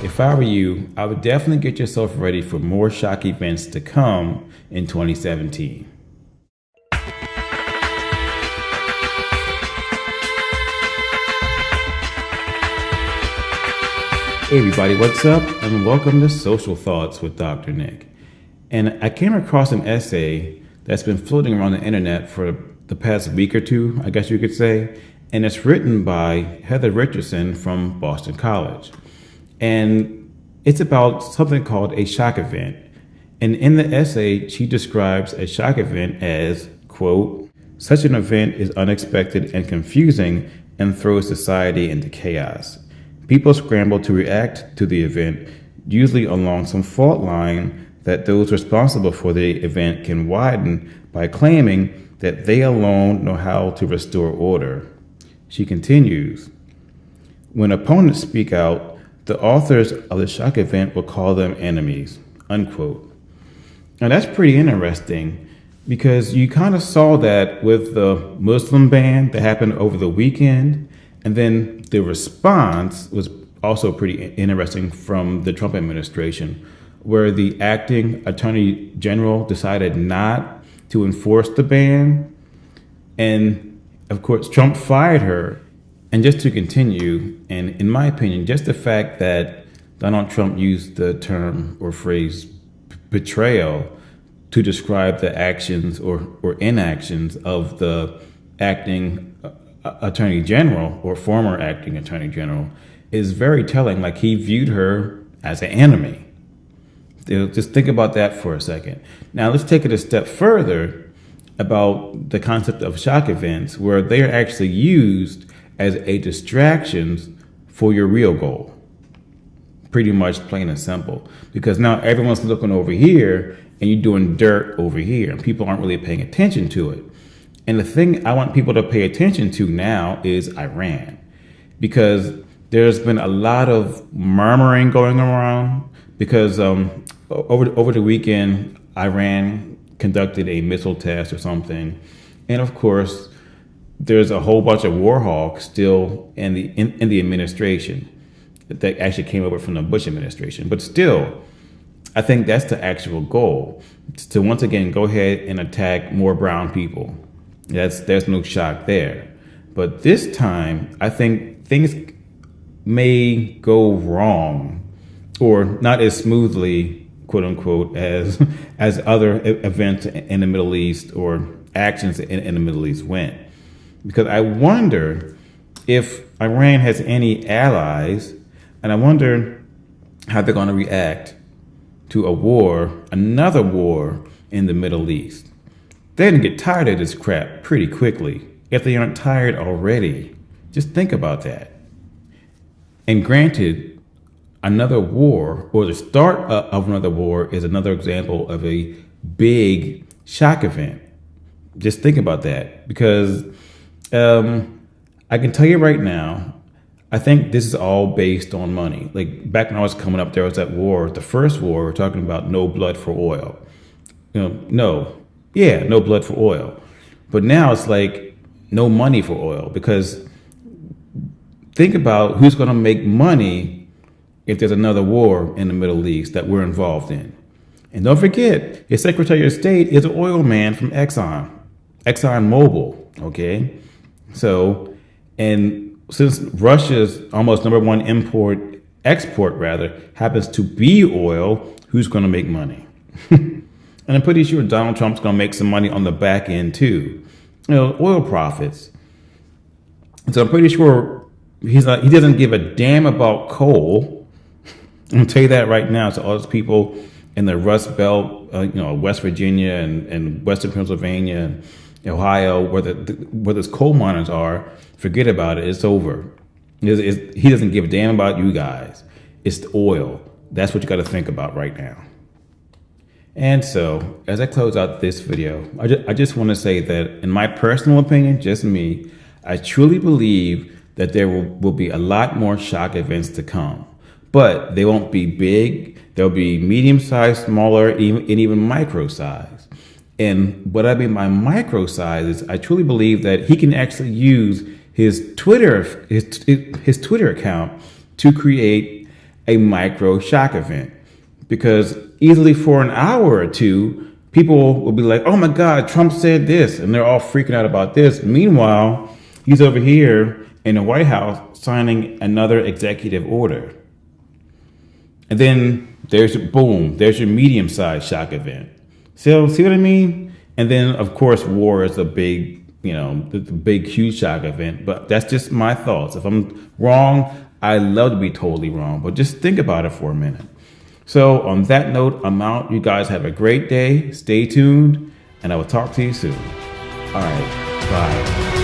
if I were you, I would definitely get yourself ready for more shock events to come in 2017. Hey everybody, what's up? And welcome to Social Thoughts with Dr. Nick. And I came across an essay that's been floating around the internet for the past week or two, I guess you could say. And it's written by Heather Richardson from Boston College. And it's about something called a shock event. And in the essay, she describes a shock event as, quote, such an event is unexpected and confusing and throws society into chaos. People scramble to react to the event, usually along some fault line that those responsible for the event can widen by claiming that they alone know how to restore order. She continues, when opponents speak out, the authors of the shock event will call them enemies, unquote. Now that's pretty interesting because you kind of saw that with the Muslim ban that happened over the weekend. And then the response was also pretty interesting from the Trump administration, where the acting attorney general decided not to enforce the ban. And of course, Trump fired her. And just to continue, and in my opinion, just the fact that Donald Trump used the term or phrase betrayal to describe the actions or inactions of the acting attorney general or former acting attorney general is very telling. Like, he viewed her as an enemy. Just think about that for a second. Now let's take it a step further about the concept of shock events, where they're actually used as a distraction for your real goal. Pretty much plain and simple. Because now everyone's looking over here and you're doing dirt over here and people aren't really paying attention to it. And the thing I want people to pay attention to now is Iran, because there's been a lot of murmuring going around because over the weekend, Iran conducted a missile test or something. And of course, there's a whole bunch of war hawks still in the administration that actually came over from the Bush administration. But still, I think that's the actual goal, to once again go ahead and attack more brown people. There's no shock there. But this time, I think things may go wrong, or not as smoothly, quote unquote, as other events in the Middle East or actions in the Middle East went. Because I wonder if Iran has any allies, and I wonder how they're going to react to a war, another war in the Middle East. They're going to get tired of this crap pretty quickly, if they aren't tired already. Just think about that. And granted, another war, or the start of another war, is another example of a big shock event. Just think about that, because I can tell you right now, I think this is all based on money. Like, back when I was coming up, there was that war, the first war, we're talking about no blood for oil. No blood for oil. But now it's like no money for oil, because think about who's going to make money if there's another war in the Middle East that we're involved in. And don't forget, his Secretary of State is an oil man from ExxonMobil, okay? So, and since Russia's almost number one export happens to be oil, who's going to make money? And I'm pretty sure Donald Trump's going to make some money on the back end too. Oil profits. So I'm pretty sure he doesn't give a damn about coal. I'm going to tell you that right now. So all those people in the Rust Belt, West Virginia and Western Pennsylvania and Ohio, where those coal miners are, forget about it. It's over. He doesn't give a damn about you guys. It's the oil. That's what you got to think about right now. And so, as I close out this video, I just want to say that, in my personal opinion, just me, I truly believe that there will be a lot more shock events to come. But they won't be big. They'll be medium-sized, smaller, and even micro-sized. And what I mean by micro-size is I truly believe that he can actually use his Twitter account to create a micro shock event. Because easily for an hour or two, people will be like, oh my God, Trump said this. And they're all freaking out about this. Meanwhile, he's over here in the White House signing another executive order. And then there's your medium-sized shock event. So see what I mean? And then of course, war is the big, the big, huge shock event. But that's just my thoughts. If I'm wrong, I love to be totally wrong. But just think about it for a minute. So on that note, I'm out. You guys have a great day. Stay tuned, and I will talk to you soon. All right. Bye.